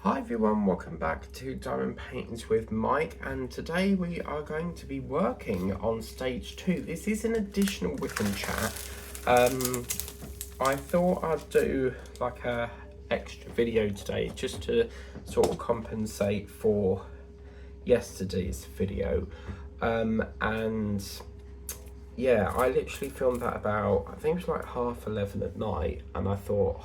Hi everyone, welcome back to Diamond Paintings with Mike, and today we are going to be working on stage 2. This is an additional Wiccan chat. I thought I'd do like a extra video today just to sort of compensate for yesterday's video. And yeah, I literally filmed that about, I think it was like 11:30 at night, and I thought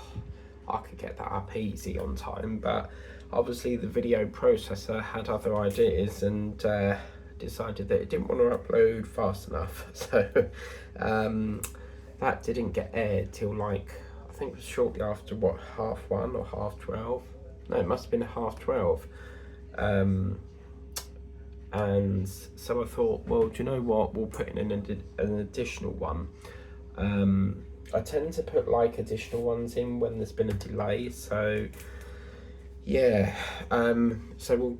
I could get that up easy on time, but obviously the video processor had other ideas and decided that it didn't want to upload fast enough. So that didn't get aired till like, I think it was shortly after, what, 1:30 or 12:30? No, it must have been 12:30. And so I thought, well, do you know what, we'll put in an additional one. I tend to put like additional ones in when there's been a delay, so yeah. So we'll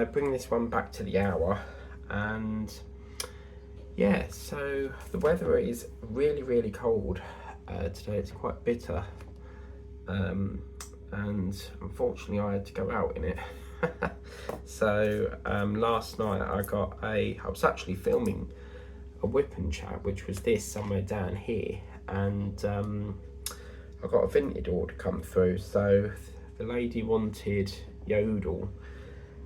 bring this one back to the hour, and yeah, so the weather is really cold today. It's quite bitter, and unfortunately I had to go out in it. So last night I was actually filming a Whip and Chat, which was this somewhere down here, and I got a Vinted order come through. So the lady wanted Yodel,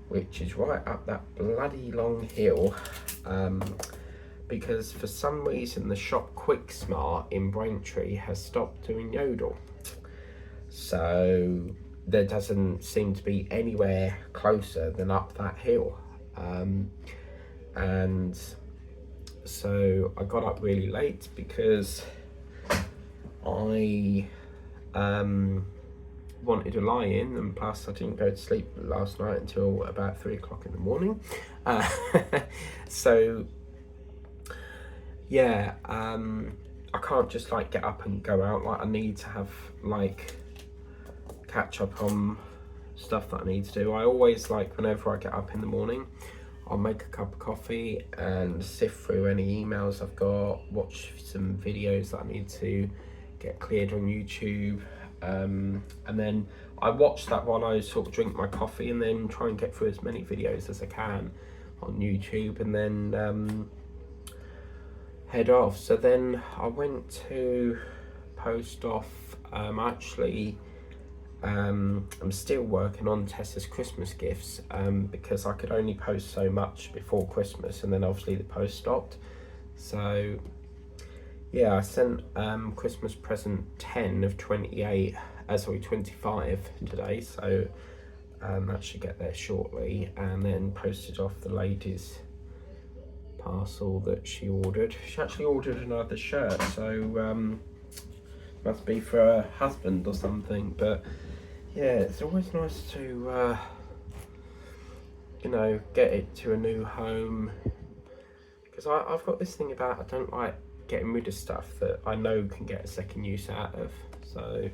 which is right up that bloody long hill, because for some reason the shop Quick Smart in Braintree has stopped doing Yodel. So there doesn't seem to be anywhere closer than up that hill. And so I got up really late because I wanted to lie in, and plus I didn't go to sleep last night until about 3 o'clock in the morning. So yeah, I can't just like get up and go out. Like I need to have like catch up on stuff that I need to do. I always, like, whenever I get up in the morning, I'll make a cup of coffee and sift through any emails I've got, watch some videos that I need to get cleared on YouTube, and then I watch that while I sort of drink my coffee, and then try and get through as many videos as I can on YouTube, and then head off. So then I went to post off, I'm still working on Tessa's Christmas gifts, because I could only post so much before Christmas, and then obviously the post stopped. So yeah, I sent Christmas present 10 of 28, 25 today, so that should get there shortly, and then posted off the lady's parcel that she ordered. She actually ordered another shirt, so must be for her husband or something. But yeah, it's always nice to get it to a new home, because I've got this thing about, I don't like getting rid of stuff that I know can get a second use out of. So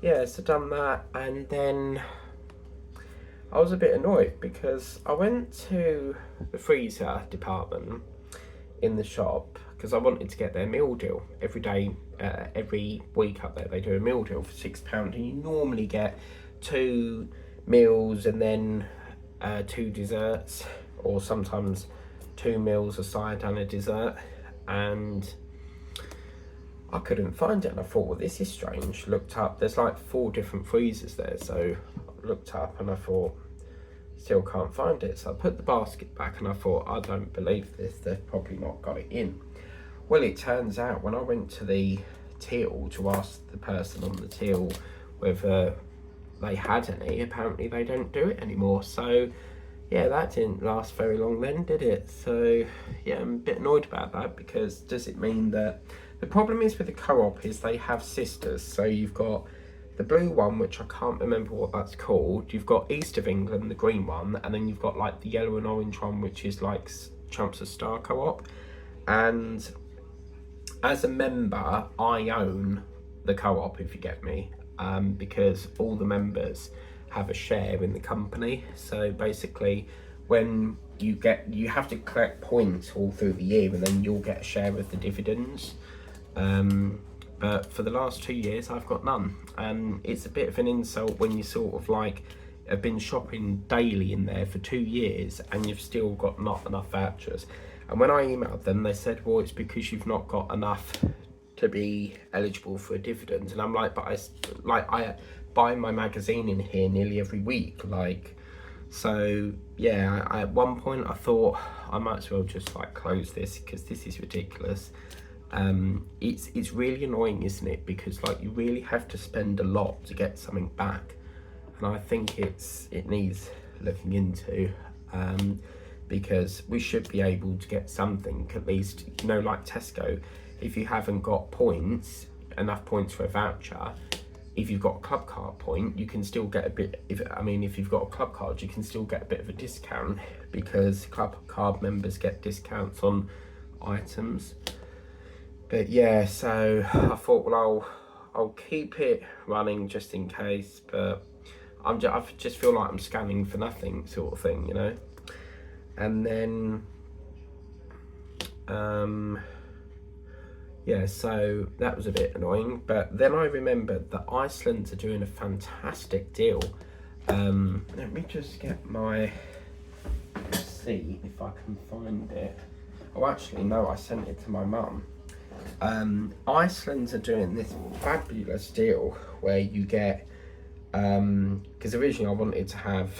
yeah, so done that, and then I was a bit annoyed because I went to the freezer department in the shop because I wanted to get their meal deal every day. Every week up there they do a meal deal for £6, and you normally get 2 meals and then 2 desserts, or sometimes 2 meals, a side and a dessert. And I couldn't find it, and I thought, well, this is strange. Looked up, there's like 4 different freezers there, so I looked up and I thought, still can't find it. So I put the basket back and I thought, I don't believe this, they've probably not got it in. Well, it turns out when I went to the till to ask the person on the till whether they had any, apparently they don't do it anymore. So yeah, that didn't last very long then, did it? So yeah, I'm a bit annoyed about that, because does it mean that the problem is with the Co-op is they have sisters. So you've got the blue one, which I can't remember what that's called. You've got East of England, the green one, and then you've got like the yellow and orange one, which is like Chelmsford Star Co-op. And as a member, I own the Co-op, if you get me, because all the members have a share in the company. So basically, when you have to collect points all through the year, and then you'll get a share of the dividends. But for the last 2 years, I've got none. And it's a bit of an insult when you sort of like have been shopping daily in there for 2 years and you've still got not enough vouchers. And when I emailed them, they said, well, it's because you've not got enough to be eligible for a dividend. And I'm like, but I buy my magazine in here nearly every week. Like, so yeah, at one point I thought I might as well just like close this because this is ridiculous. It's really annoying, isn't it? Because like you really have to spend a lot to get something back. And I think it needs looking into, because we should be able to get something at least, you know, like Tesco. If you haven't got enough points for a voucher, if you've got a club card point, you can still get a bit. If you've got a club card, you can still get a bit of a discount because club card members get discounts on items. But yeah, so I thought, well, I'll keep it running just in case, but I just feel like I'm scanning for nothing, sort of thing, you know. And then, yeah, so that was a bit annoying. But then I remembered that Iceland are doing a fantastic deal. Let me just get my receipt if I can find it. Oh, actually, no, I sent it to my mum. Iceland are doing this fabulous deal where you get, because originally I wanted to have,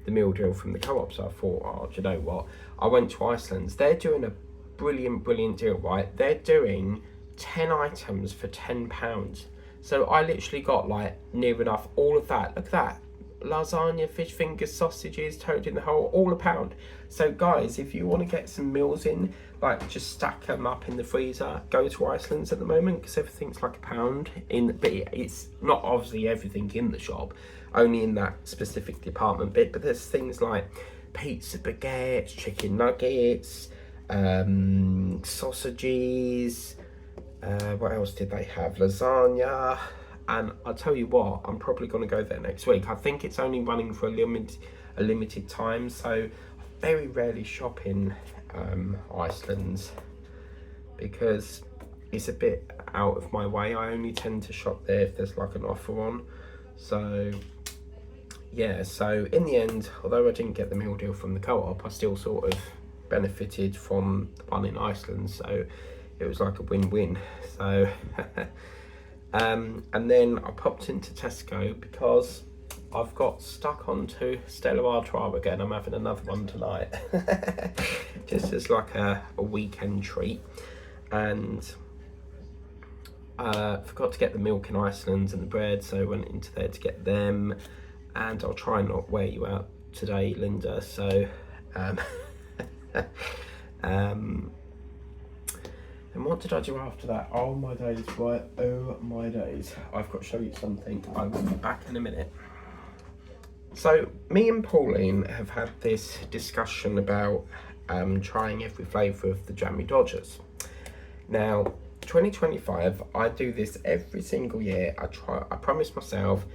the meal deal from the co-op, so I thought, oh, do you know what? I went to Iceland. They're doing a brilliant deal, right? They're doing 10 items for £10. So I literally got like near enough all of that. Look at that. Lasagna, fish fingers, sausages, toad in the hole, all £1. So guys, if you want to get some meals in, like just stack them up in the freezer, go to Iceland's at the moment because everything's like £1 but it's not obviously everything in the shop, only in that specific department bit, but there's things like pizza baguettes, chicken nuggets, sausages, what else did they have? Lasagna. And I'll tell you what, I'm probably going to go there next week. I think it's only running for a limited time, so I very rarely shop in Iceland's because it's a bit out of my way. I only tend to shop there if there's like an offer on. So yeah, so in the end, although I didn't get the meal deal from the co-op, I still sort of benefited from the one in Iceland, so it was like a win-win. So and then I popped into Tesco because I've got stuck onto Stella Artois again. I'm having another one tonight, just as like a weekend treat. And forgot to get the milk in Iceland and the bread, so I went into there to get them. And I'll try and not wear you out today, Linda. So, and what did I do after that? Oh my days, right? Oh my days. I've got to show you something. I will be back in a minute. So, me and Pauline have had this discussion about trying every flavour of the Jammy Dodgers. Now, 2025, I do this every single year. I promise myself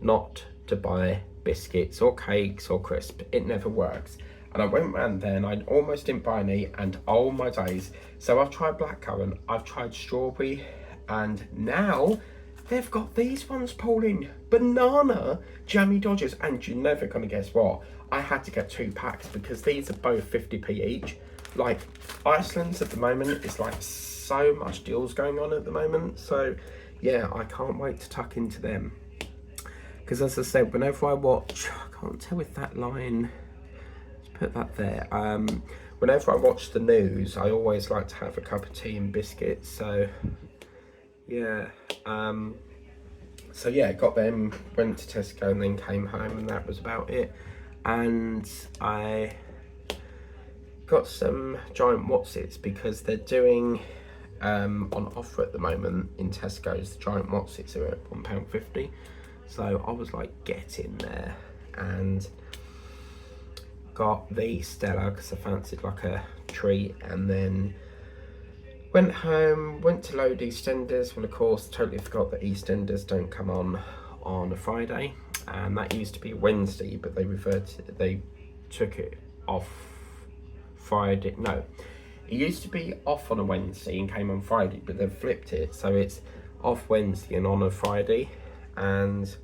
not to buy biscuits or cakes or crisp. It never works. And I went round there and I almost didn't buy any, and oh my days. So I've tried blackcurrant, I've tried strawberry, and now they've got these ones, Pauline. Banana Jammy Dodgers. And you're never gonna guess what? I had to get 2 packs because these are both 50p each. Like, Iceland's at the moment, it's like so much deals going on at the moment. So yeah, I can't wait to tuck into them. Because as I said, whenever I watch, I can't tell if that line, let's put that there. Whenever I watch the news, I always like to have a cup of tea and biscuits. So yeah, got them, went to Tesco and then came home, and that was about it. And I got some giant Wotsits because they're doing on offer at the moment in Tesco's. The giant Wotsits are at £1.50. So I was like, get in there, and got the Stella because I fancied like a treat, and then went home, went to load EastEnders. Well, of course, totally forgot that EastEnders don't come on a Friday, and that used to be Wednesday, but they took it off Friday. No, it used to be off on a Wednesday and came on Friday, but they've flipped it, so it's off Wednesday and on a Friday. And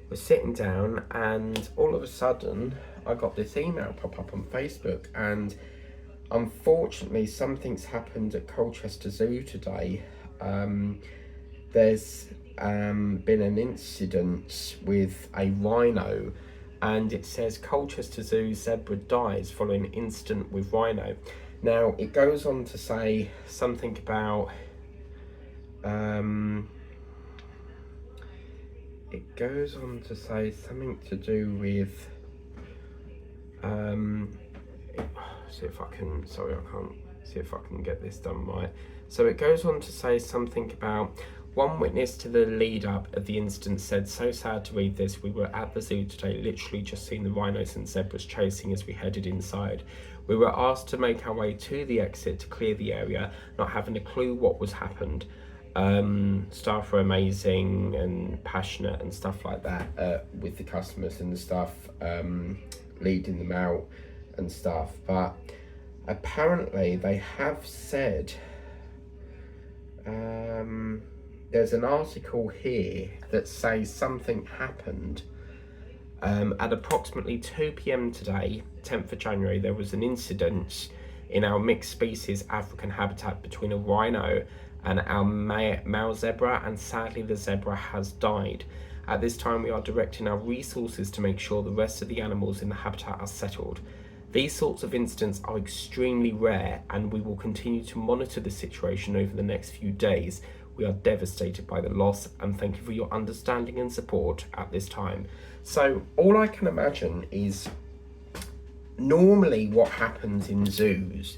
we're sitting down, and all of a sudden I got this email pop up on Facebook, and unfortunately something's happened at Colchester Zoo today. There's been an incident with a rhino, and it says Colchester Zoo zebra dies following incident with rhino. Now it goes on to say something about it goes on to say something to do with see if I can, sorry, I can't see if I can get this done right. So it goes on to say something about one witness to the lead up of the incident said, "So sad to read this. We were at the zoo today, literally just seeing the rhinos and zebras chasing as we headed inside. We were asked to make our way to the exit to clear the area, not having a clue what was happened. Staff were amazing and passionate and stuff like that with the customers and the staff leading them out and stuff. But apparently they have said there's an article here that says something happened at approximately 2 p.m. today, 10th of January. There was an incident in our mixed species African habitat between a rhino and our male zebra, and sadly the zebra has died. At this time we are directing our resources to make sure the rest of the animals in the habitat are settled. These sorts of incidents are extremely rare, and we will continue to monitor the situation over the next few days. We are devastated by the loss, and thank you for your understanding and support at this time." So all I can imagine is normally what happens in zoos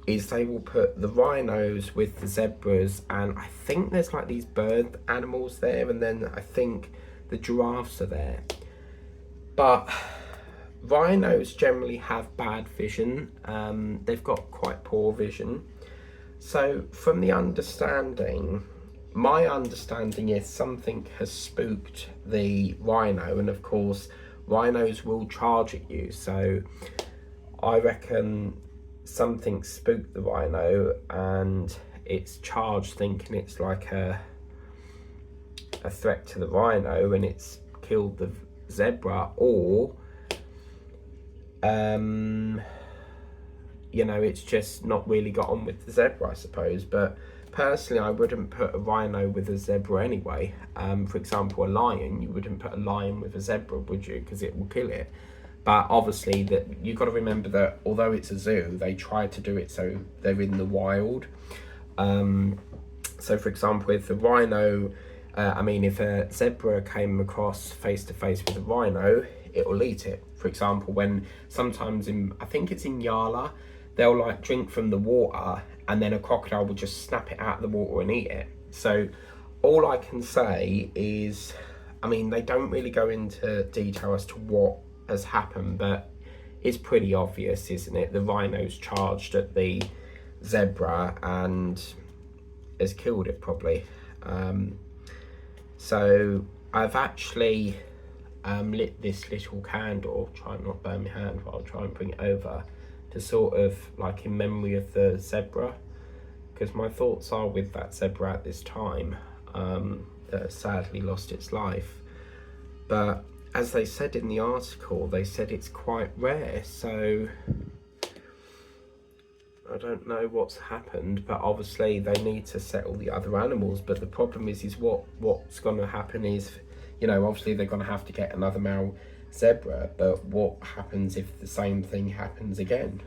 is they will put the rhinos with the zebras, and I think there's like these bird animals there, and then I think the giraffes are there. But rhinos generally have bad vision. They've got quite poor vision. So from the understanding, my understanding is something has spooked the rhino, and of course rhinos will charge at you. So I reckon something spooked the rhino and it's charged thinking it's like a threat to the rhino, and it's killed the zebra, or you know, it's just not really got on with the zebra, I suppose. But personally I wouldn't put a rhino with a zebra anyway. For example, a lion, you wouldn't put a lion with a zebra, would you? Because it will kill it. But obviously that you've got to remember that although it's a zoo, they try to do it so they're in the wild. So for example, if the rhino, if a zebra came across face to face with a rhino, it will eat it. For example, when sometimes I think it's in Yala, they'll like drink from the water, and then a crocodile will just snap it out of the water and eat it. So all I can say is, they don't really go into detail as to what has happened, but it's pretty obvious, isn't it? The rhino's charged at the zebra and has killed it probably. So I've actually lit this little candle, try and not burn my hand, but I'll try and bring it over, to sort of like in memory of the zebra, because my thoughts are with that zebra at this time that sadly lost its life. But as they said in the article, they said it's quite rare, so I don't know what's happened, but obviously they need to settle the other animals. But the problem is what's going to happen is, obviously they're going to have to get another male zebra, but what happens if the same thing happens again?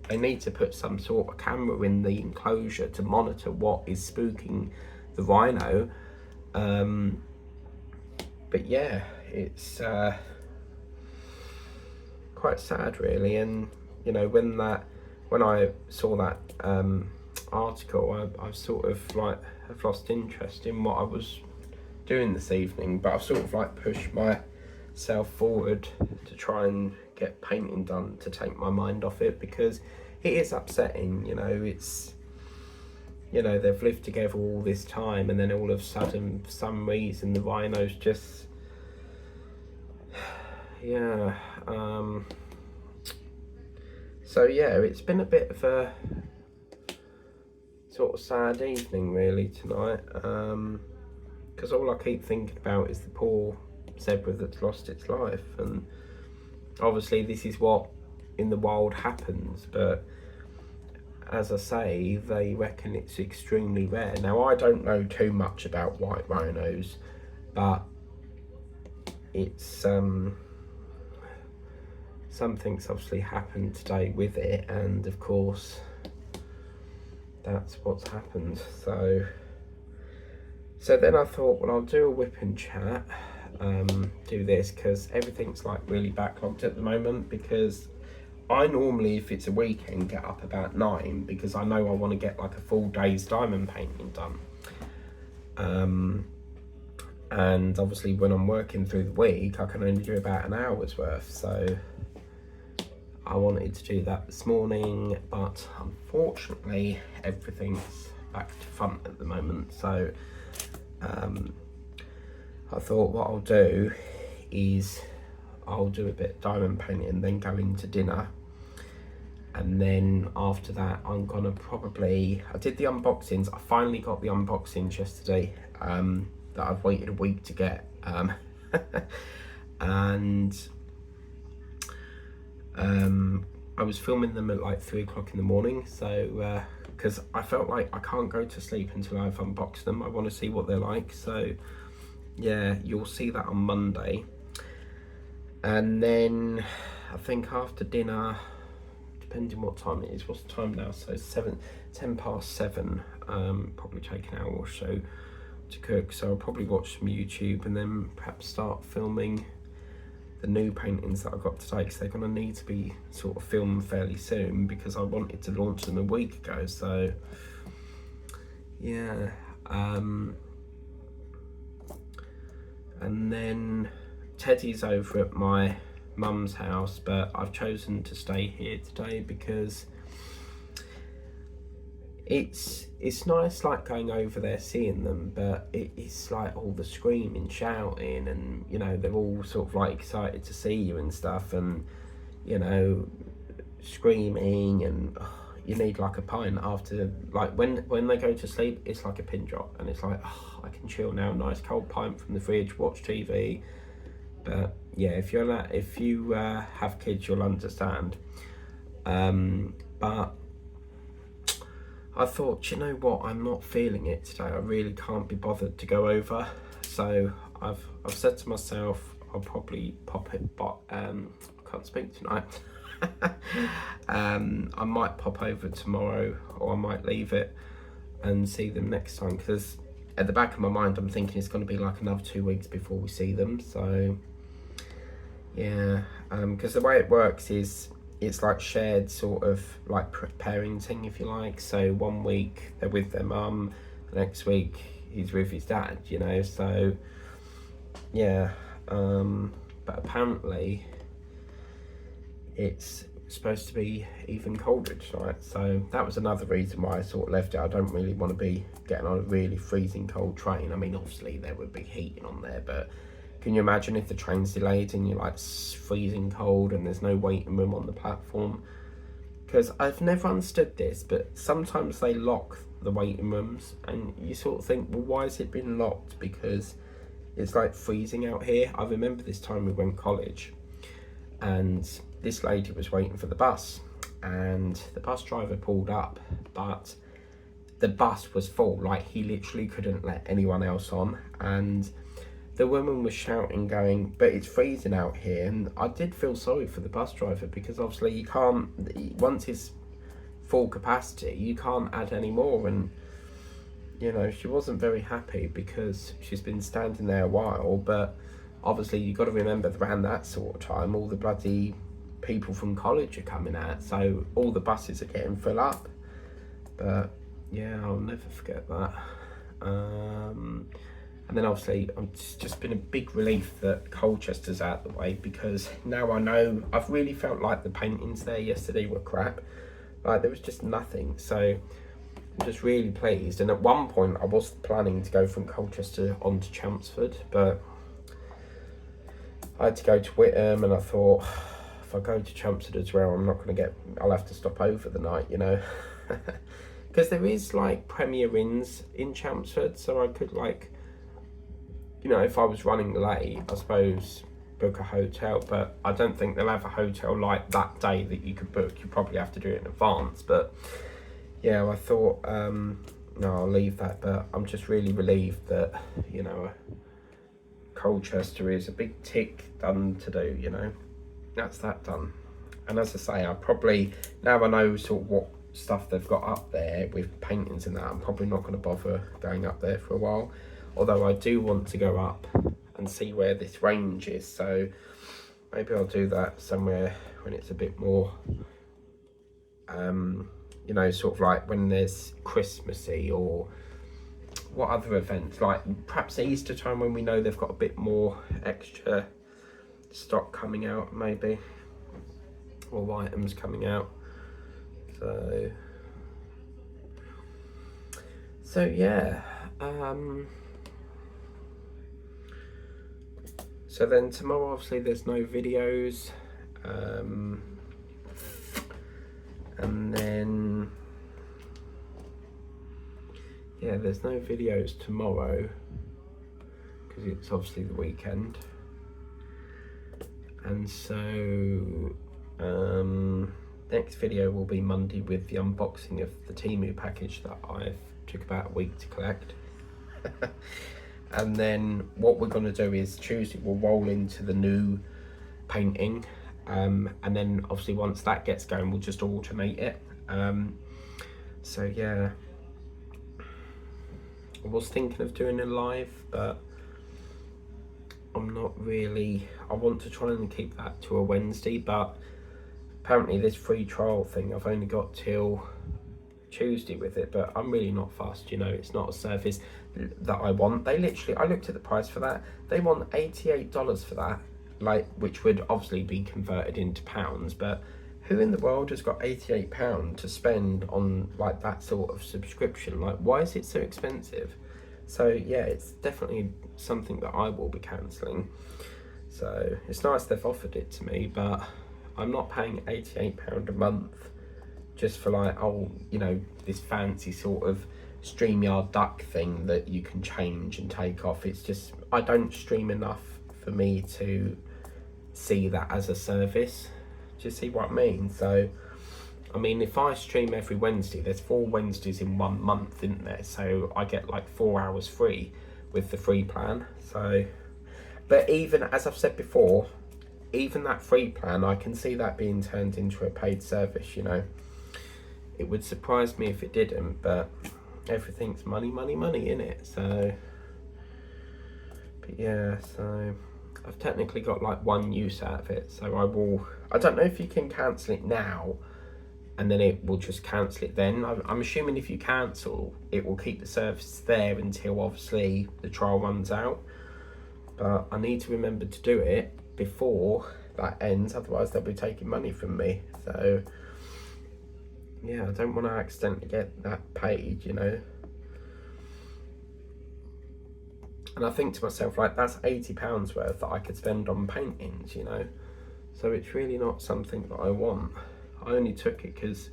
They need to put some sort of camera in the enclosure to monitor what is spooking the rhino. But yeah, it's quite sad really. And when I saw that article, I sort of like have lost interest in what I was doing this evening, but I've sort of like pushed myself forward to try and get painting done to take my mind off it, because it is upsetting. It's they've lived together all this time, and then all of a sudden for some reason the rhino's just So yeah, it's been a bit of a sort of sad evening really tonight, because all I keep thinking about is the poor zebra that's lost its life, and obviously this is what in the wild happens, but as I say, they reckon it's extremely rare. Now, I don't know too much about white rhinos, but it's something's obviously happened today with it, and of course that's what's happened. So then I thought, well, I'll do a whip and chat, do this, because everything's like really backlogged at the moment, because I normally, if it's a weekend, get up about 9 because I know I want to get like a full day's diamond painting done. And obviously when I'm working through the week, I can only do about an hour's worth. So I wanted to do that this morning, but unfortunately everything's back to front at the moment. So I thought what I'll do is I'll do a bit of diamond painting and then go into dinner. And then after that, I'm gonna probably, I did the unboxings. I finally got the unboxings yesterday, that I've waited a week to get. And I was filming them at like 3 o'clock in the morning. So, because I felt like I can't go to sleep until I've unboxed them. I want to see what they're like. So yeah, you'll see that on Monday. And then I think after dinner, depending what time it is, what's the time now? So 10 past 7, probably take an hour or so to cook. So I'll probably watch some YouTube and then perhaps start filming the new paintings that I got today, because they're going to need to be sort of filmed fairly soon, because I wanted to launch them a week ago. So yeah, and then Teddy's over at my mum's house, but I've chosen to stay here today because it's nice like going over there seeing them, but it's like all the screaming, shouting, and you know, they're all sort of like excited to see you and stuff, and you know, screaming, and you need like a pint after, like when they go to sleep, it's like a pin drop, and it's like, I can chill now, nice cold pint from the fridge, watch TV. But yeah, if you have kids, you'll understand. But I thought, you know what, I'm not feeling it today. I really can't be bothered to go over. So I've said to myself, I'll probably pop it, but I can't speak tonight. I might pop over tomorrow, or I might leave it and see them next time, because at the back of my mind I'm thinking it's going to be like another 2 weeks before we see them. So yeah, because the way it works is it's like shared sort of like parenting, if you like. So 1 week they're with their mum, the next week he's with his dad, you know. So yeah, but apparently it's supposed to be even colder tonight, so that was another reason why I sort of left it. I don't really want to be getting on a really freezing cold train. I mean, obviously there would be heating on there, but can you imagine if the train's delayed and you're like freezing cold and there's no waiting room on the platform? Because I've never understood this, but sometimes they lock the waiting rooms and you sort of think, well, why has it been locked? Because it's like freezing out here. I remember this time we went college and this lady was waiting for the bus, and the bus driver pulled up, but the bus was full. Like, he literally couldn't let anyone else on, and the woman was shouting, going, but it's freezing out here. And I did feel sorry for the bus driver, because obviously you can't, once it's full capacity, you can't add any more. And you know, she wasn't very happy because she's been standing there a while, but obviously you've got to remember, around that sort of time, all the bloody people from college are coming out, so all the buses are getting full up. But yeah, I'll never forget that. And then obviously it's just been a big relief that Colchester's out the way, because now I know. I've really felt like the paintings there yesterday were crap, like there was just nothing. So I'm just really pleased. And at one point I was planning to go from Colchester on to Chelmsford, but I had to go to Whittam, and I thought if I go to Chelmsford as well, I'll have to stop over the night, you know. Because there is like Premier Inns in Chelmsford, so I could like, you know, if I was running late, I suppose book a hotel, but I don't think they'll have a hotel like that day that you could book. You probably have to do it in advance, but yeah, I thought, no, I'll leave that, but I'm just really relieved that, you know, Colchester is a big tick done to do, you know. That's that done. And as I say, I probably, now I know sort of what stuff they've got up there with paintings and that, I'm probably not going to bother going up there for a while. Although I do want to go up and see where this range is, so maybe I'll do that somewhere when it's a bit more, you know, sort of like when there's Christmassy, or what other events, like perhaps Easter time when we know they've got a bit more extra stock coming out, maybe, or items coming out. So yeah, so then tomorrow obviously there's no videos, and then yeah, there's no videos tomorrow because it's obviously the weekend, and so next video will be Monday with the unboxing of the Temu package that I've took about a week to collect. And then what we're going to do is Tuesday we'll roll into the new painting, and then obviously once that gets going we'll just alternate it. So yeah, I was thinking of doing a live, but I'm not really, I want to try and keep that to a Wednesday, but apparently this free trial thing, I've only got till Tuesday with it, but I'm really not fussed, you know. It's not a service that I want. They literally, I looked at the price for that, they want $88 for that, like, which would obviously be converted into pounds, but who in the world has got £88 to spend on like that sort of subscription? Like, why is it so expensive? So yeah, it's definitely something that I will be cancelling. So it's nice they've offered it to me, but I'm not paying £88 a month just for like, oh, you know, this fancy sort of StreamYard duck thing that you can change and take off. It's just, I don't stream enough for me to see that as a service. Do you see what I mean? So, I mean, if I stream every Wednesday, there's 4 Wednesdays in 1 month, isn't there? So I get like 4 hours free with the free plan. So, but even, as I've said before, even that free plan, I can see that being turned into a paid service, you know. It would surprise me if it didn't, but everything's money, money, money, innit? So, but yeah, so I've technically got like 1 use out of it. So I don't know if you can cancel it now and then it will just cancel it then. I'm assuming if you cancel, it will keep the service there until obviously the trial runs out. But I need to remember to do it before that ends, otherwise they'll be taking money from me. So yeah, I don't want to accidentally get that paid, you know. And I think to myself, like, that's £80 worth that I could spend on paintings, you know. So it's really not something that I want. I only took it because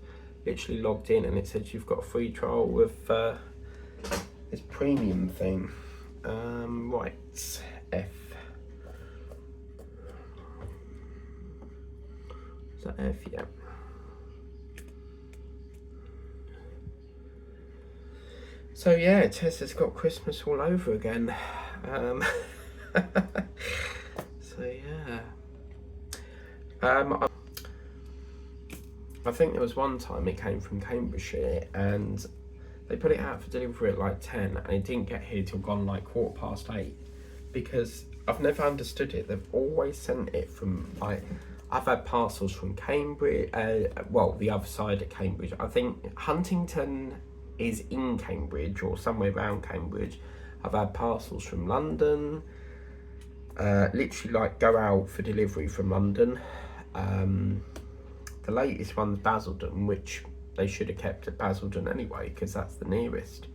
literally logged in and it said you've got a free trial with this premium thing. Right, F. Is that F? Yeah. So yeah, Tessa's got Christmas all over again. So yeah. I think there was one time it came from Cambridgeshire and they put it out for delivery at like 10 and it didn't get here till gone like 8:15, because I've never understood it. They've always sent it from, like, I've had parcels from Cambridge, well, the other side of Cambridge. I think Huntington is in Cambridge or somewhere around Cambridge. I've had parcels from London, literally like go out for delivery from London. The latest one's Basildon, which they should have kept at Basildon anyway, because that's the nearest.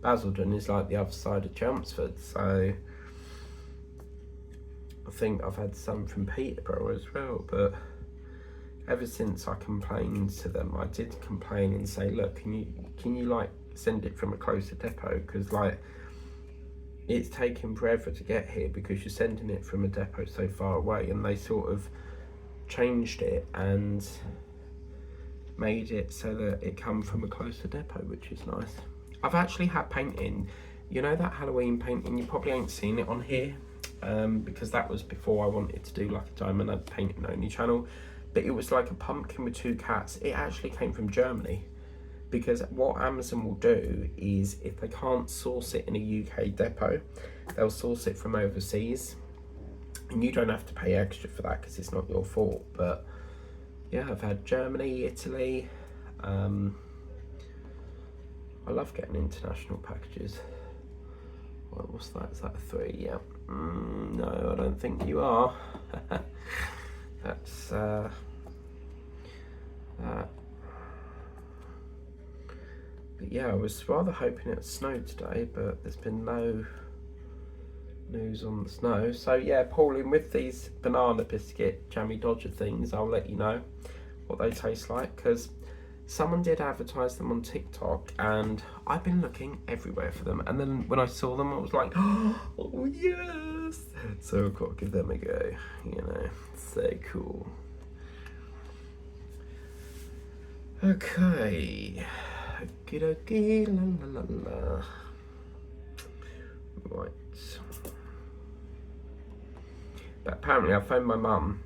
Basildon is like the other side of Chelmsford, so I think I've had some from Peterborough as well, but ever since I complained to them, I did complain and say, look, can you like send it from a closer depot, because like it's taking forever to get here because you're sending it from a depot so far away. And they sort of changed it and made it so that it come from a closer depot, which is nice. I've actually had painting, you know, that Halloween painting, you probably ain't seen it on here, because that was before I wanted to do like a diamond painting only channel, but it was like a pumpkin with 2 cats. It actually came from Germany, because what Amazon will do is if they can't source it in a UK depot, they'll source it from overseas, and you don't have to pay extra for that because it's not your fault. But yeah, I've had Germany, Italy. I love getting international packages. What's that? Is that a 3? Yeah. No, I don't think you are. That's that. But yeah, I was rather hoping it would snow today, but there's been no news on the snow. So yeah, Pauline, with these banana biscuit jammy dodger things, I'll let you know what they taste like, because someone did advertise them on TikTok and I've been looking everywhere for them, and then when I saw them I was like, oh yes, so I've got to give them a go, you know. So cool. Okay, okie dokie, la la la la. Right, but apparently I phoned my mum,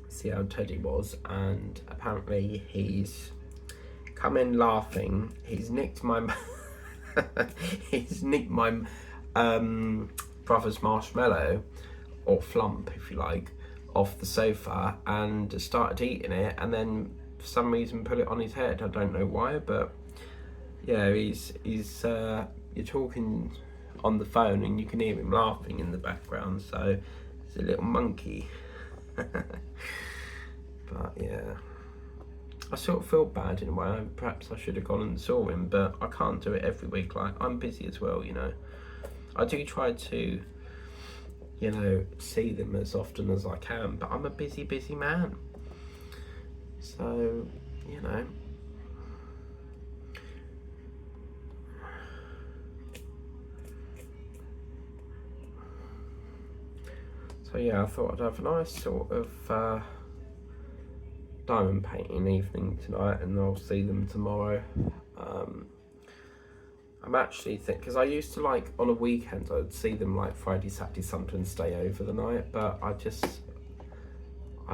see how Teddy was, and apparently he's come in laughing. He's nicked my brother's marshmallow, or flump if you like, off the sofa and started eating it, and then for some reason put it on his head. I don't know why, but yeah, he's you're talking on the phone and you can hear him laughing in the background, so it's a little monkey. But yeah, I sort of feel bad in a way. Perhaps I should have gone and saw him, but I can't do it every week. Like, I'm busy as well, you know. I do try to, you know, see them as often as I can, but I'm a busy man. So, you know. So yeah, I thought I'd have a nice sort of diamond painting evening tonight, and I'll see them tomorrow. I'm actually thinking, because I used to, like, on a weekend I'd see them like Friday, Saturday, Sunday and stay over the night, but I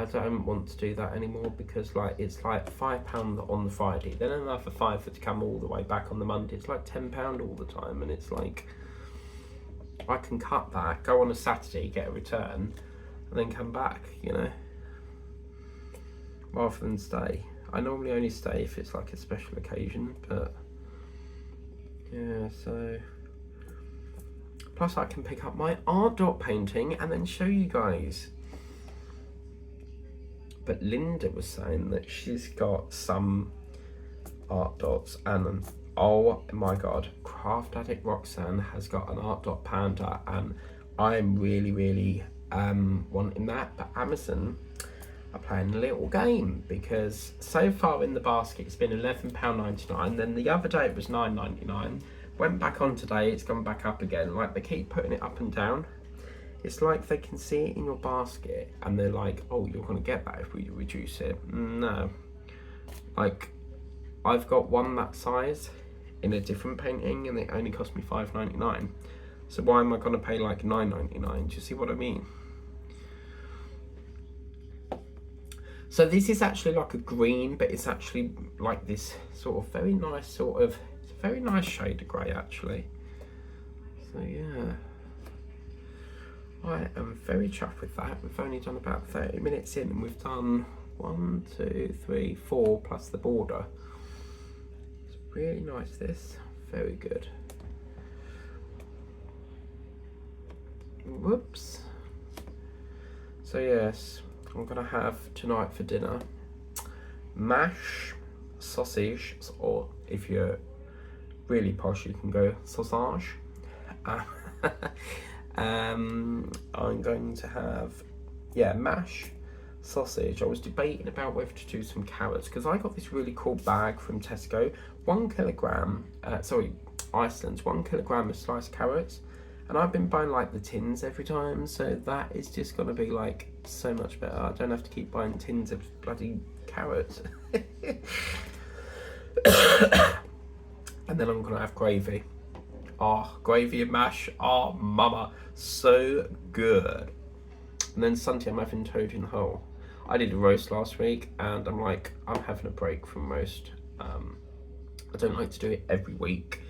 don't want to do that anymore, because like it's like £5 on the Friday, then another £5 to come all the way back on the Monday. It's like £10 all the time, and it's like I can cut that, go on a Saturday, get a return, and then come back, you know, rather than stay. I normally only stay if it's like a special occasion, but yeah, so plus I can pick up my art dot painting and then show you guys. But Linda was saying that she's got some art dots, and oh my god, Craft Addict Roxanne has got an art dot panda, and I'm really wanting that. But Amazon are playing a little game, because so far in the basket it's been £11.99, then the other day it was £9.99, went back on today, it's gone back up again. Like, they keep putting it up and down. It's like they can see it in your basket and they're like, oh, you're going to get that if we reduce it. No. Like, I've got one that size in a different painting and it only cost me £5.99. So why am I going to pay like £9.99? Do you see what I mean? So this is actually like a green, but it's actually like this sort of very nice sort of, it's a very nice shade of grey actually. So yeah. I am very chuffed with that. We've only done about 30 minutes in and we've done 1, 2, 3, 4 plus the border. It's really nice, this. Very good. Whoops. So yes, I'm gonna have tonight for dinner mash, sausage, or if you're really posh you can go sausage. I'm going to have, yeah, mash, sausage, I was debating about whether to do some carrots, because I got this really cool bag from Tesco, 1 kilogram, Iceland's 1 kilogram of sliced carrots, and I've been buying like the tins every time, so that is just gonna be like so much better. I don't have to keep buying tins of bloody carrots. And then I'm gonna have gravy. Oh, gravy and mash, oh mama, so good. And then Sunday I'm having toad in the hole. I did a roast last week, and I'm having a break from roast. I don't like to do it every week,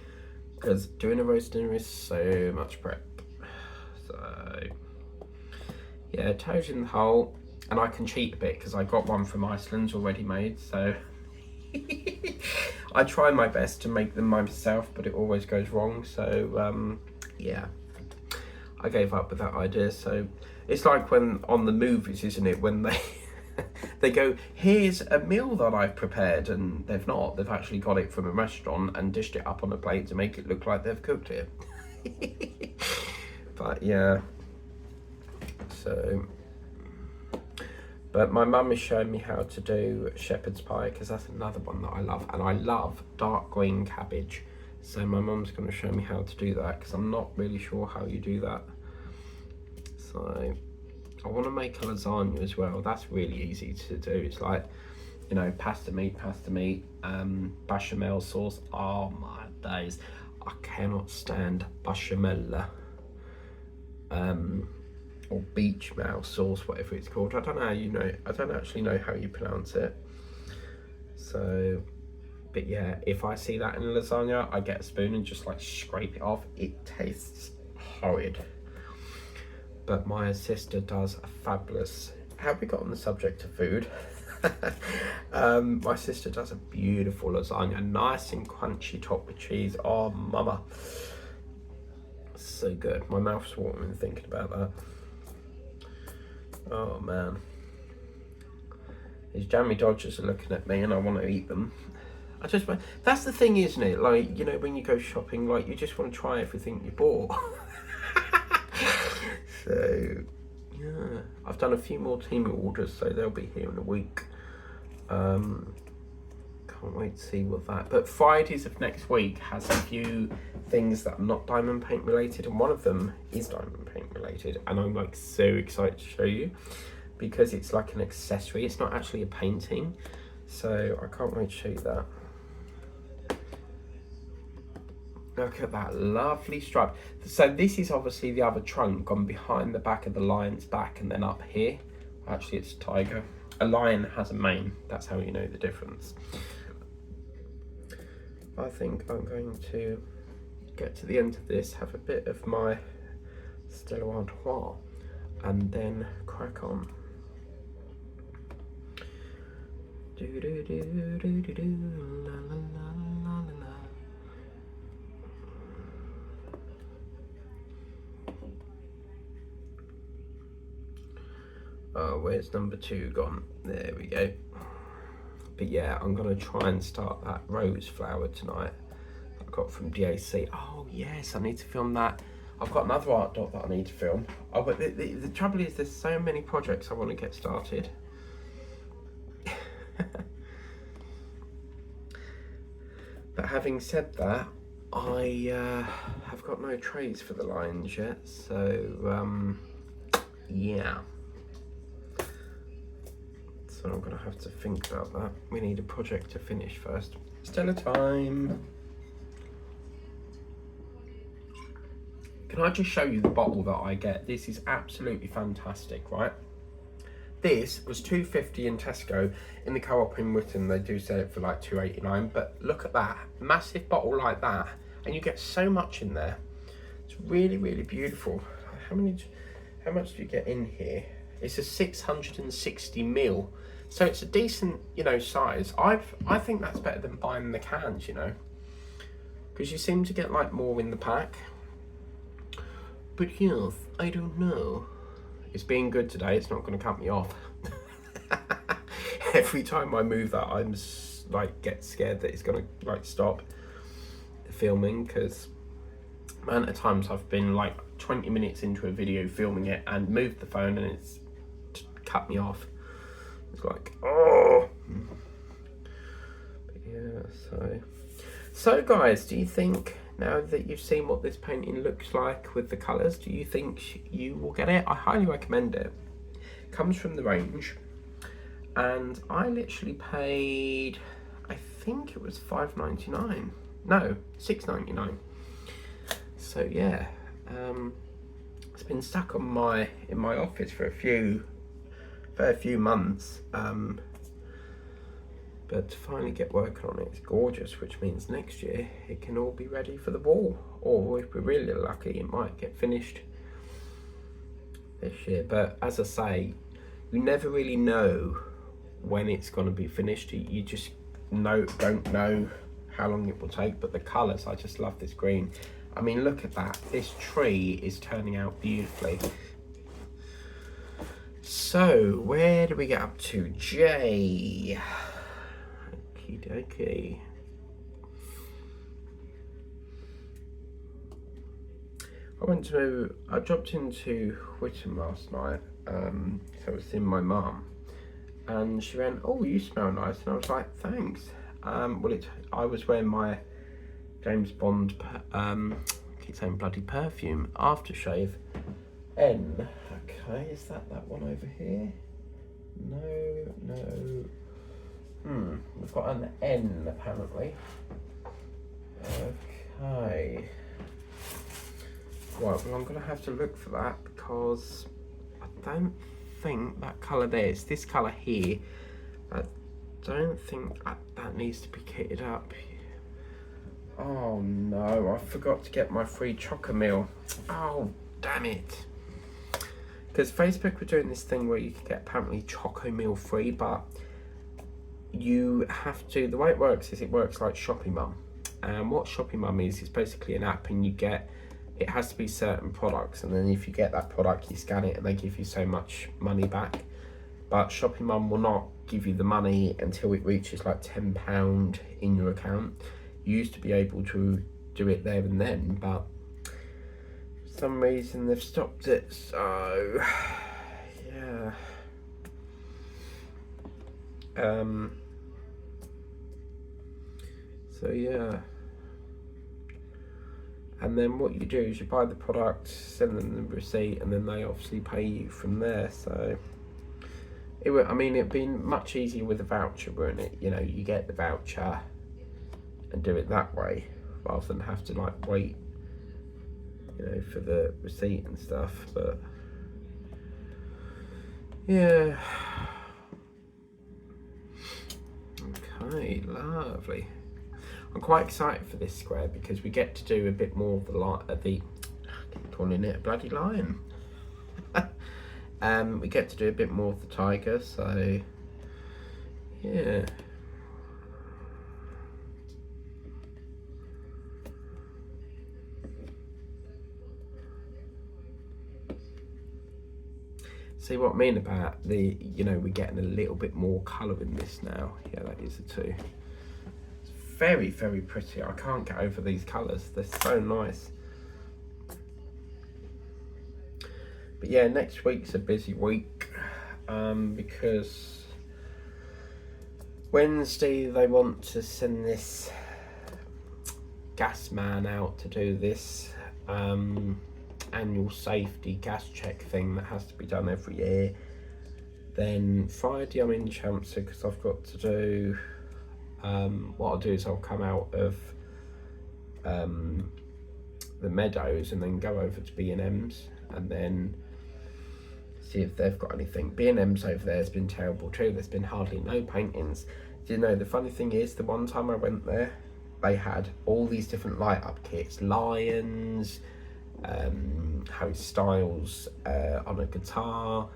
because doing a roast dinner is so much prep. So yeah, toad in the hole, and I can cheat a bit because I got one from Iceland already made, so I try my best to make them myself, but it always goes wrong. So yeah, I gave up with that idea. So it's like when on the movies, isn't it, when they go, here's a meal that I've prepared, and they've not. They've actually got it from a restaurant and dished it up on a plate to make it look like they've cooked it. But yeah, so, but my mum is showing me how to do shepherd's pie, because that's another one that I love, and I love dark green cabbage. So my mum's going to show me how to do that, because I'm not really sure how you do that. So I want to make a lasagna as well. That's really easy to do. It's like, you know, pasta meat, bechamel sauce. Oh my days, I cannot stand bechamel, or bechamel sauce, whatever it's called. I don't know how you know. I don't actually know how you pronounce it. So, but yeah, if I see that in a lasagna, I get a spoon and just like scrape it off. It tastes horrid. But my sister does a fabulous, how have we got on the subject of food? My sister does a beautiful lasagna, nice and crunchy, topped with cheese. Oh mama, so good. My mouth's watering thinking about that. Oh man, these jammy dodgers are looking at me and I want to eat them. That's the thing, isn't it? Like, you know, when you go shopping, like, you just want to try everything you bought. So yeah, I've done a few more Temu orders, so they'll be here in a week. Can't wait to see what that. But Fridays of next week has a few things that are not diamond paint related, and one of them is diamond paint related, and I'm like so excited to show you, because it's like an accessory. It's not actually a painting, so I can't wait to show you that. Look at that lovely stripe. So this is obviously the other trunk gone behind the back of the lion's back, and then up here, actually it's a tiger. A lion has a mane, that's how you know the difference. I think I'm going to get to the end of this, have a bit of my Stella Artois, and then crack on. Do do do do do do la la la la la. Oh, where's number 2 gone? There we go. But yeah, I'm gonna try and start that rose flower tonight I got from DAC. Oh yes, I need to film that. I've got another art dot that I need to film. Oh, but the trouble is there's so many projects I want to get started. But having said that, I have got no trays for the lines yet, so yeah. So I'm gonna have to think about that. We need a project to finish first. Stella time. Can I just show you the bottle that I get? This is absolutely fantastic, right? This was £2.50 in Tesco. In the Co-op in Witten, they do sell it for like £2.89. But look at that, massive bottle like that, and you get so much in there. It's really, really beautiful. How much do you get in here? It's a 660ml. So it's a decent, you know, size. I think that's better than buying the cans, you know, because you seem to get like more in the pack. But yes, I don't know. It's being good today. It's not going to cut me off. Every time I move that, I'm like get scared that it's going to like stop filming, because the amount of times I've been like 20 minutes into a video filming it and moved the phone and it's cut me off. It's like, oh. But yeah, so guys, do you think, now that you've seen what this painting looks like with the colours, do you think you will get it? I highly recommend it. It comes from the range, and I literally paid, I think it was $5.99. No, $6.99. So yeah, it's been stuck on in my office for a few months. But to finally get working on it, it's gorgeous, which means next year it can all be ready for the wall. Or if we're really lucky, it might get finished this year. But as I say, you never really know when it's going to be finished. You just don't know how long it will take. But the colours, I just love this green. I mean, look at that. This tree is turning out beautifully. So, where do we get up to? J. Okie dokie. I dropped into Whittam last night, so I was seeing my mum, and she went, "Oh, you smell nice," and I was like, "Thanks." I was wearing my James Bond, keep saying bloody perfume, aftershave. N. Okay, is that one over here? No. We've got an N apparently. Okay. Right, well I'm going to have to look for that because I don't think that colour there, it's this colour here. I don't think that needs to be kitted up. Oh no, I forgot to get my free Chocomil. Oh, damn it. Because Facebook were doing this thing where you can get apparently Chocomil free, but you have to, the way it works is it works like Shopping Mum. And what Shopping Mum is basically an app, and it has to be certain products, and then if you get that product you scan it and they give you so much money back. But Shopping Mum will not give you the money until it reaches like £10 in your account. You used to be able to do it there and then, but for some reason they've stopped it, so yeah. So yeah, and then what you do is you buy the product, send them the receipt, and then they obviously pay you from there. So it'd be much easier with a voucher, wouldn't it? You know, you get the voucher and do it that way rather than have to like wait, you know, for the receipt and stuff. But yeah, okay, lovely. I'm quite excited for this square because we get to do a bit more of I keep calling it a bloody lion. We get to do a bit more of the tiger, so yeah. See what I mean about we're getting a little bit more colour in this now. Yeah, that is a 2. It's very, very pretty. I can't get over these colours. They're so nice. But yeah, next week's a busy week because Wednesday they want to send this gas man out to do this annual safety gas check thing that has to be done every year. Then Friday I'm in Chelmsford because I've got to do what I'll do is I'll come out of the Meadows and then go over to B&M's and then see if they've got anything. B&M's over there has been terrible too. There's been hardly no paintings. Do you know, the funny thing is, the one time I went there, they had all these different light up kits, lions, Harry Styles on a guitar,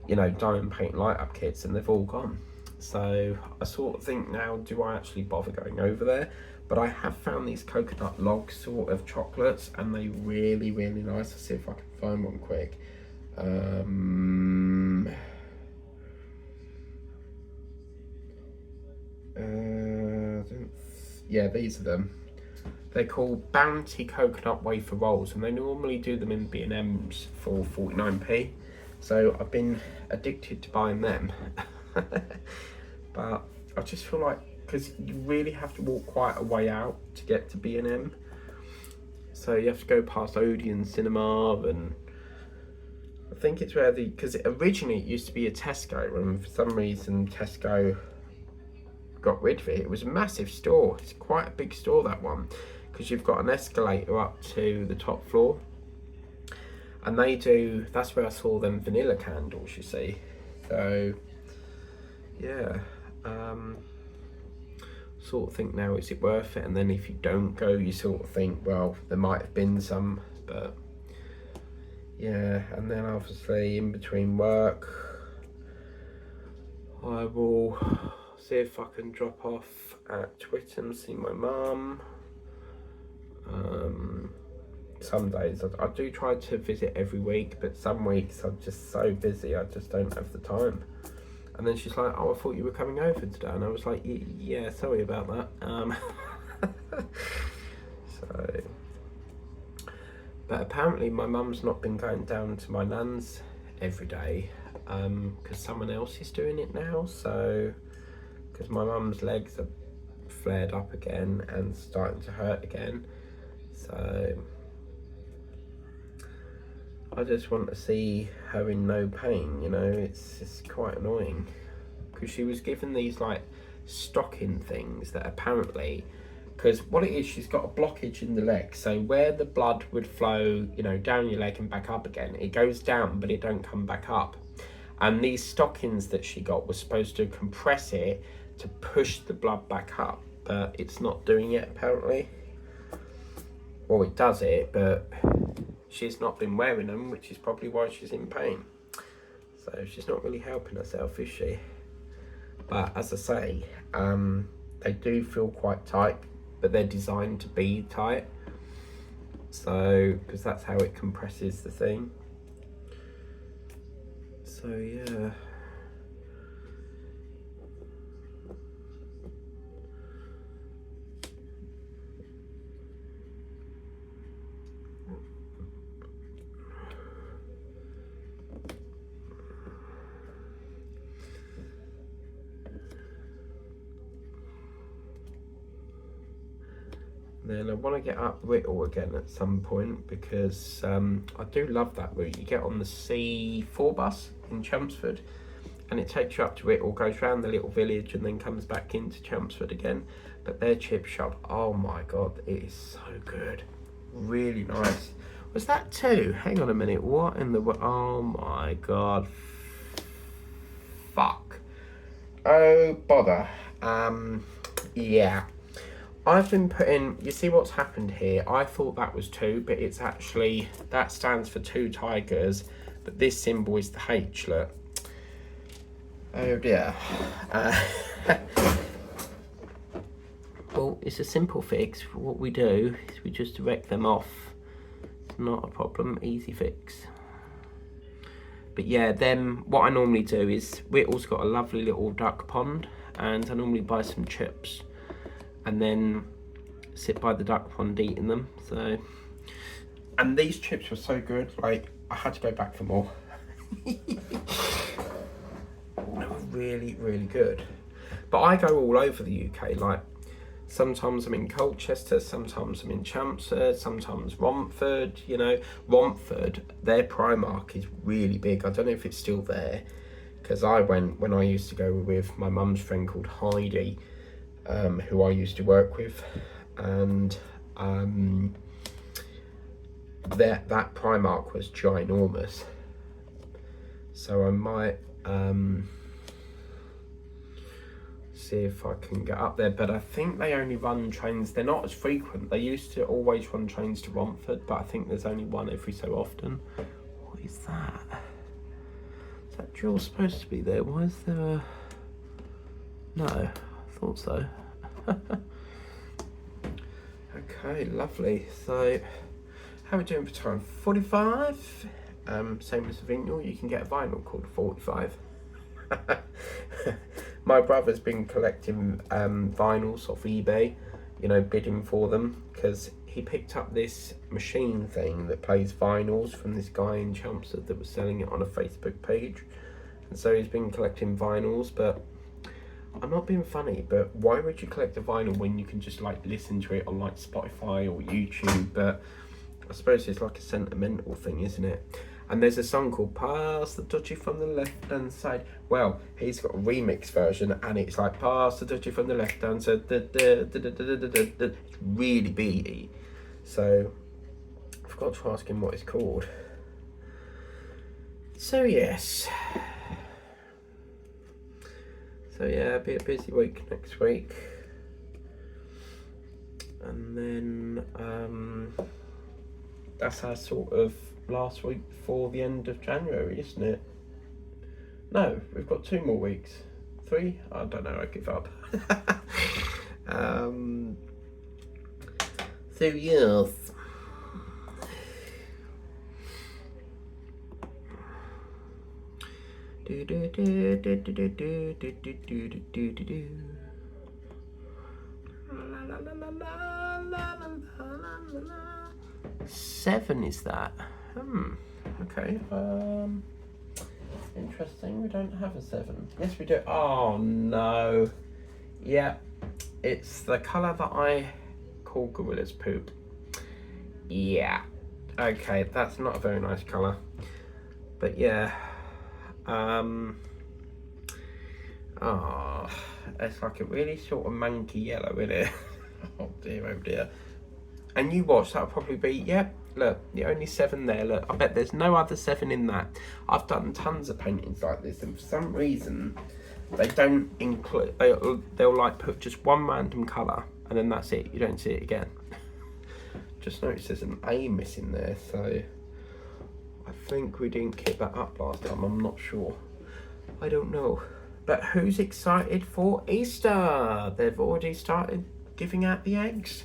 you know, diamond paint light up kits, and they've all gone. So I sort of think now, do I actually bother going over there? But I have found these coconut log sort of chocolates, and they really, really nice. I'll see if I can find one quick. Yeah, these are them. They're called Bounty Coconut Wafer Rolls, and they normally do them in B&M's for 49p. So I've been addicted to buying them. But I just feel like, because you really have to walk quite a way out to get to B&M. So you have to go past Odeon Cinema, and I think it's where because originally it used to be a Tesco, and for some reason Tesco got rid of it. It was a massive store. It's quite a big store, that one, because you've got an escalator up to the top floor. And that's where I saw them vanilla candles, you see. So, yeah. Sort of think now, is it worth it? And then if you don't go, you sort of think, well, there might have been some, but yeah. And then obviously in between work, I will see if I can drop off at Twitter and see my mum. Some days I do try to visit every week, but some weeks I'm just so busy I just don't have the time. And then she's like, oh, I thought you were coming over today. And I was like, yeah, sorry about that. So, but apparently my mum's not been going down to my nan's every day, because someone else is doing it now. So, because my mum's legs are flared up again and starting to hurt again. So I just want to see her in no pain, you know. It's quite annoying, because she was given these like stocking things that apparently, because what it is, she's got a blockage in the leg, so where the blood would flow, you know, down your leg and back up again, it goes down but it don't come back up. And these stockings that she got were supposed to compress it to push the blood back up, but it's not doing it apparently. Well, it does it, but she's not been wearing them, which is probably why she's in pain. So she's not really helping herself, is she? But as I say, they do feel quite tight, but they're designed to be tight. So, because that's how it compresses the thing. So yeah. Then I want to get up Whittle again at some point, because I do love that route. You get on the C4 bus in Chelmsford and it takes you up to Whittle, goes round the little village and then comes back into Chelmsford again. But their chip shop, oh my god, it is so good. Really nice. Was that two? Hang on a minute, what in the world? Oh my god. Fuck. Oh bother. Yeah. I've been putting, you see what's happened here? I thought that was two, but it's actually, that stands for two tigers, but this symbol is the H, look. Oh dear. Well, it's a simple fix. What we do is we just direct them off. It's not a problem, easy fix. But yeah, then what I normally do is, Whittle's got a lovely little duck pond, and I normally buy some chips and then sit by the duck pond eating them. So, and these chips were so good, like I had to go back for more. They were really, really good. But I go all over the UK, like sometimes I'm in Colchester, sometimes I'm in Chelmsford, sometimes Romford, you know. Romford, their Primark is really big. I don't know if it's still there, because I went when I used to go with my mum's friend called Heidi, who I used to work with, and that Primark was ginormous. So I might see if I can get up there, but I think they only run trains, they're not as frequent. They used to always run trains to Romford, but I think there's only one every so often. What is that? Is that drill supposed to be there? Why is there a... No, I thought so. Okay, lovely. So how are we doing for time? 45. Same as the vinyl, you can get a vinyl called 45. My brother's been collecting vinyls off eBay, you know, bidding for them, because he picked up this machine thing that plays vinyls from this guy in Chelmsford that was selling it on a Facebook page. and so he's been collecting vinyls. But I'm not being funny, but why would you collect a vinyl when you can just like listen to it on like Spotify or YouTube? But I suppose it's like a sentimental thing, isn't it? And there's a song called Pass the Dutchie from the Left Hand Side. Well, he's got a remix version and it's like Pass the Dutchie from the Left Hand Side. It's really beaty. So I forgot to ask him what it's called. So yes. So yeah, be a busy week next week. And then that's our sort of last week before the end of January, isn't it? No, we've got 2 more weeks. 3? I don't know, I give up. So yes. Seven is that? Okay. Interesting. We don't have a 7. Yes, we do. Oh no. Yeah, it's the colour that I call gorilla's poop. Yeah. Okay, that's not a very nice colour. But yeah. It's like a really sort of manky yellow, isn't it? Oh dear. And you watch, that'll probably be, yep, look, the only 7 there, look, I bet there's no other 7 in that. I've done tons of paintings like this, and for some reason, they don't include, they'll like put just one random colour, and then that's it, you don't see it again. Just noticed there's an A missing there, so I think we didn't keep that up last time, I'm not sure. I don't know. But who's excited for Easter? They've already started giving out the eggs.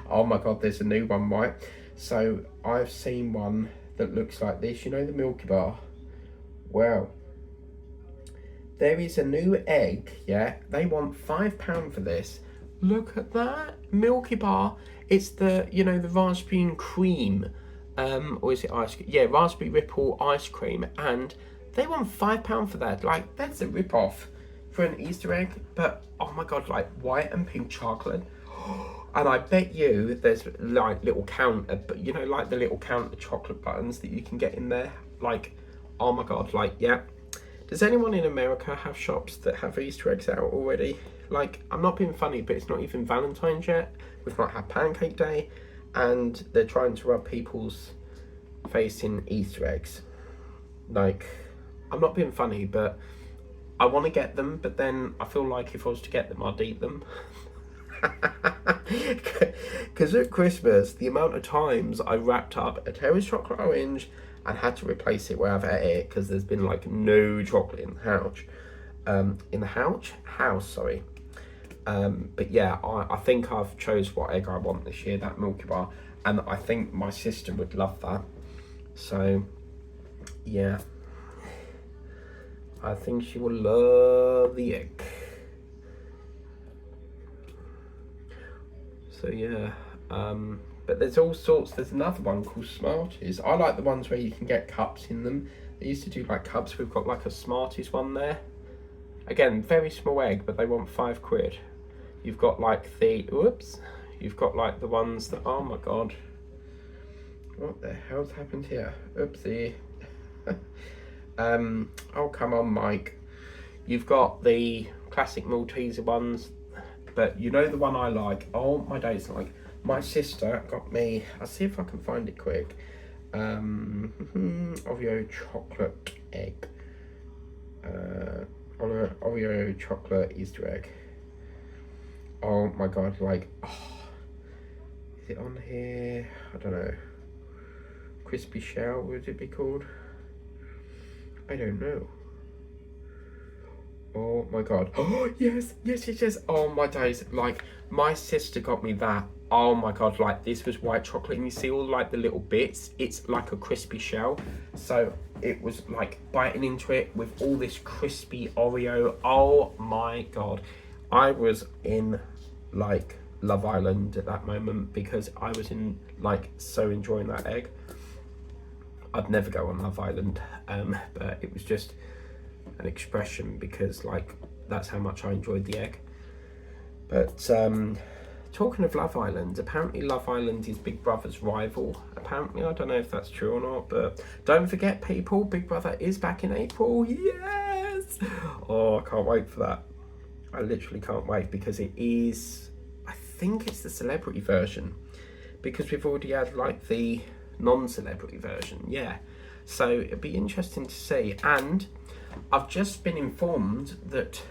Oh my god, there's a new one, right? So I've seen one that looks like this, you know, the Milky Bar. Well, there is a new egg, yeah? They want £5 for this. Look at that, Milky Bar. It's the, you know, the raspberry and cream, or is it ice cream? Yeah, raspberry ripple ice cream, and they want £5 for that. Like, that's a rip-off for an Easter egg. But oh my god, like white and pink chocolate. And I bet you there's like little counter, but you know, like the little counter chocolate buttons that you can get in there. Like, oh my god, like, yeah. Does anyone in America have shops that have Easter eggs out already? Like, I'm not being funny, but it's not even Valentine's yet. We've not had Pancake Day, and they're trying to rub people's face in Easter eggs. Like, I'm not being funny, but I want to get them, but then I feel like if I was to get them, I'd eat them. Because at Christmas, the amount of times I wrapped up a Terry's chocolate orange and had to replace it where I've ate it because there's been like no chocolate in the house, sorry. But yeah, I think I've chose what egg I want this year, that Milky Bar, and I think my sister would love that. So yeah, I think she will love the egg. So yeah, but there's all sorts. There's another one called Smarties. I like the ones where you can get cups in them. They used to do like cups. We've got like a Smarties one there. Again, very small egg, but they want £5. You've got like you've got like the ones that, oh my god, what the hell's happened here? Oopsie. Oh come on, Mike. You've got the classic Malteser ones. But you know the one I like, oh my days, like my sister got me, I'll see if I can find it quick, Oreo chocolate egg, Oreo chocolate Easter egg. Oh my god, like, oh, is it on here? I don't know. Crispy shell, would it be called? I don't know. Oh my god. Oh, yes. Oh my days. Like, my sister got me that. Oh my god, like, this was white chocolate. And you see all, like, the little bits? It's like a crispy shell. So, it was, like, biting into it with all this crispy Oreo. Oh my god. I was in, like, Love Island at that moment because I was in, like, so enjoying that egg. I'd never go on Love Island, but it was just an expression because like that's how much I enjoyed the egg. But talking of Love Island, apparently Love Island is Big Brother's rival. Apparently, I don't know if that's true or not, but don't forget, people, Big Brother is back in April. Yes! Oh, I can't wait for that. I literally can't wait because it is, I think it's the celebrity version, because we've already had like the non-celebrity version, yeah. So it'd be interesting to see. And I've just been informed that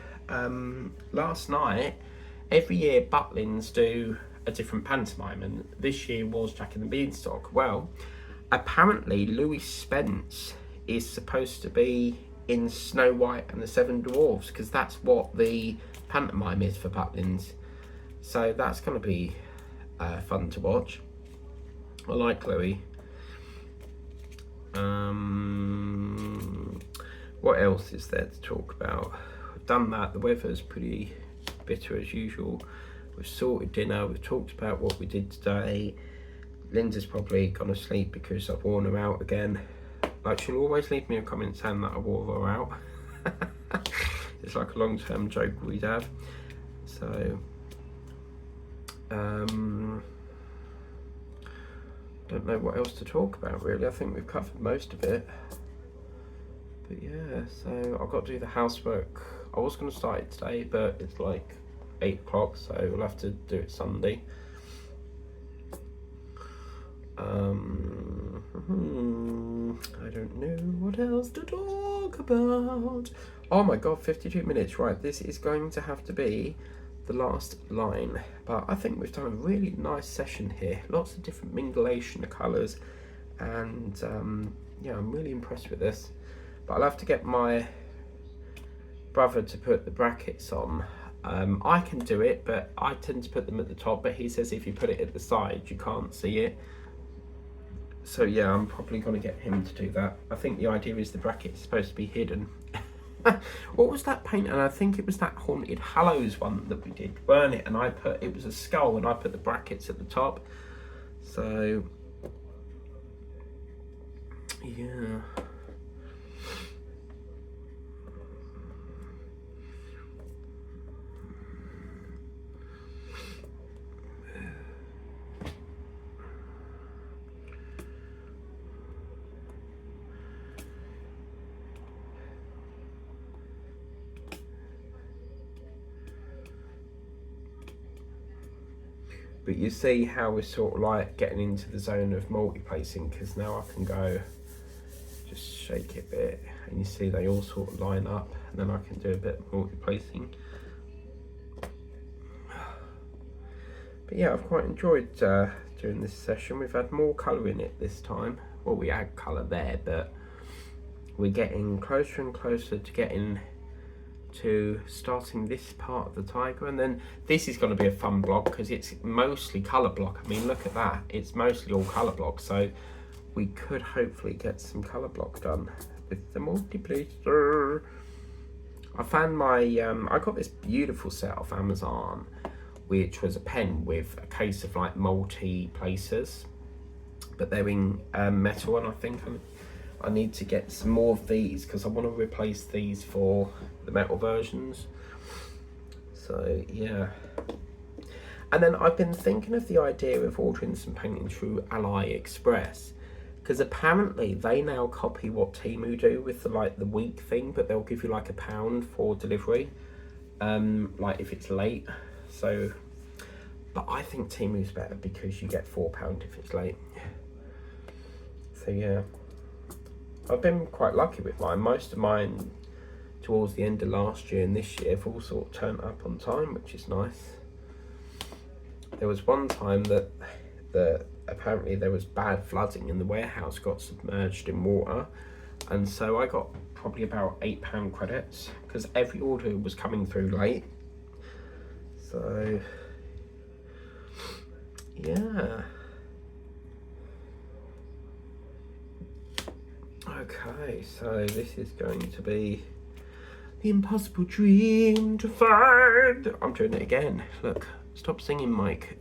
last night, every year Butlins do a different pantomime, and this year was Jack and the Beanstalk. Well, apparently Louis Spence is supposed to be in Snow White and the Seven Dwarfs, because that's what the pantomime is for Butlins. So that's going to be fun to watch. I like Louis. What else is there to talk about? We've done that. The weather's pretty bitter as usual. We've sorted dinner. We've talked about what we did today. Linda's probably gone to sleep because I've worn her out again. Like, she'll always leave me a comment saying that I wore her out. It's like a long-term joke we'd have. So, don't know what else to talk about really. I think we've covered most of it. But yeah, so I've got to do the housework. I was going to start it today, but it's like 8 o'clock, so we'll have to do it Sunday. I don't know what else to talk about. Oh my god, 52 minutes. Right, this is going to have to be the last line. But I think we've done a really nice session here. Lots of different mingulation of colours. And yeah, I'm really impressed with this. But I'll have to get my brother to put the brackets on. I can do it, but I tend to put them at the top. But he says if you put it at the side, you can't see it. So yeah, I'm probably going to get him to do that. I think the idea is the bracket is supposed to be hidden. What was that paint? And I think it was that Haunted Hallows one that we did, weren't it? And I put, it was a skull and I put the brackets at the top. So yeah. But you see how we're sort of like getting into the zone of multi-placing, because now I can go, just shake it a bit, and you see they all sort of line up, and then I can do a bit of multi-placing. But yeah, I've quite enjoyed doing this session. We've had more colour in it this time. Well, we had colour there, but we're getting closer and closer to getting to starting this part of the tiger, and then this is going to be a fun block because it's mostly colour block. I mean, look at that, it's mostly all colour block, so we could hopefully get some colour block done with the multiplacer. I found my I got this beautiful set off Amazon, which was a pen with a case of like multi-placers, but they're in metal, and I think I need to get some more of these because I want to replace these for the metal versions. So yeah. And then I've been thinking of the idea of ordering some painting through AliExpress, because apparently they now copy what Temu do with the like the week thing, but they'll give you like £1 for delivery, like if it's late. So, but I think Temu's better because you get £4 if it's late. So yeah. I've been quite lucky with mine. Most of mine towards the end of last year and this year have all sort of turned up on time, which is nice. There was one time that apparently there was bad flooding and the warehouse got submerged in water, and so I got probably about £8 credits because every order was coming through late. So yeah. Okay, so this is going to be the impossible dream to find. I'm doing it again. Look, stop singing, Mike.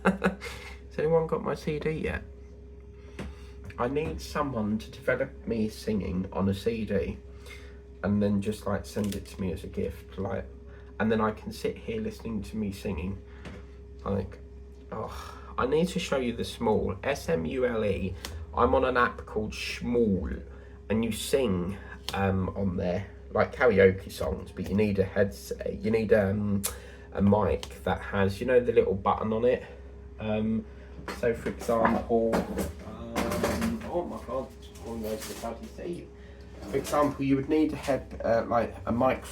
Has anyone got my CD yet? I need someone to develop me singing on a CD and then just like send it to me as a gift, like, and then I can sit here listening to me singing. Like, oh, I need to show you the Smule, SMULE. I'm on an app called Smule, and you sing on there like karaoke songs, but you need a headset, you need a mic that has, you know, the little button on it. So for example, oh my god, almost the bloody sea. For example, you would need like a mic.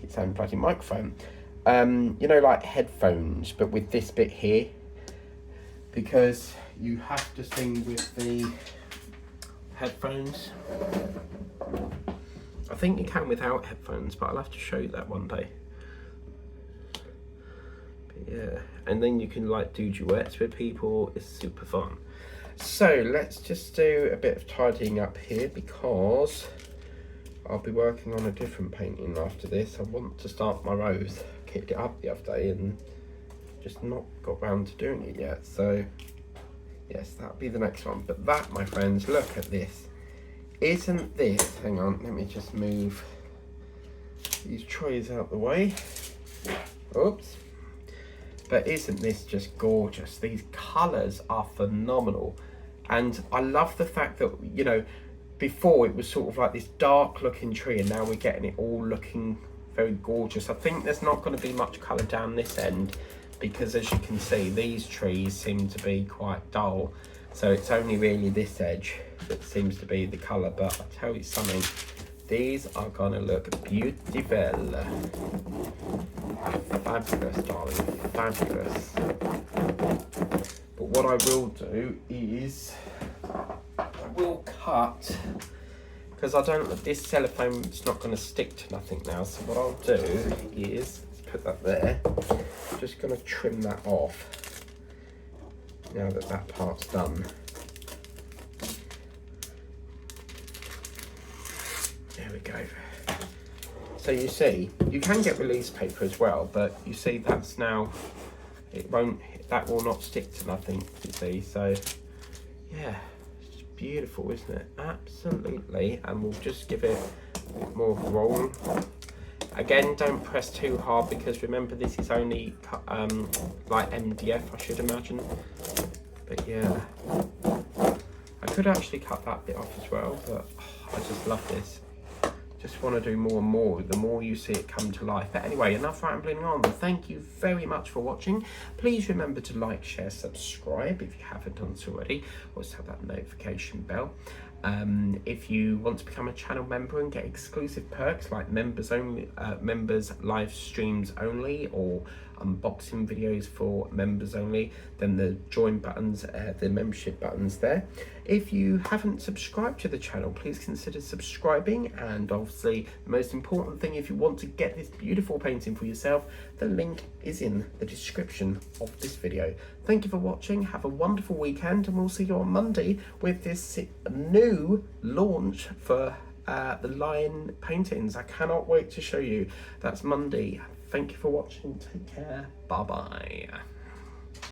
Keep saying bloody microphone. You know, like headphones, but with this bit here, because you have to sing with the headphones. I think you can without headphones, but I'll have to show you that one day. But yeah, and then you can like do duets with people. It's super fun. So let's just do a bit of tidying up here, because I'll be working on a different painting after this. I want to start my rose. Kicked it up the other day and just not got round to doing it yet. So yes, that'll be the next one. But that, my friends, look at this. Isn't this, hang on, let me just move these trays out the way. Oops. But isn't this just gorgeous? These colours are phenomenal. And I love the fact that, you know, before it was sort of like this dark looking tree, and now we're getting it all looking very gorgeous. I think there's not going to be much colour down this end, because as you can see, these trees seem to be quite dull. So it's only really this edge that seems to be the colour. But I'll tell you something, these are going to look beautiful. Fabulous, darling, fabulous. But what I will do is, I will cut, because I don't, this cellophane's not going to stick to nothing now. So what I'll do is, let's put that there, I'm just going to trim that off now that that part's done. There we go. So you see, you can get release paper as well, but you see that's now, it won't, that will not stick to nothing, you see. So yeah, it's beautiful, isn't it? Absolutely. And we'll just give it a bit more of a roll. Again, don't press too hard, because remember, this is only like MDF, I should imagine. But yeah, I could actually cut that bit off as well, but I just love this. Just want to do more and more, the more you see it come to life. But anyway, enough rambling on. Thank you very much for watching. Please remember to like, share, subscribe if you haven't done so already. Also have that notification bell. If you want to become a channel member and get exclusive perks like members only, members live streams only, or unboxing videos for members only, then the join buttons, the membership buttons there. If you haven't subscribed to the channel, please consider subscribing. And obviously the most important thing, if you want to get this beautiful painting for yourself, the link is in the description of this video. Thank you for watching, have a wonderful weekend, and we'll see you on Monday with this new launch for the Lion paintings. I cannot wait to show you. That's Monday. Thank you for watching. Take care. Bye bye.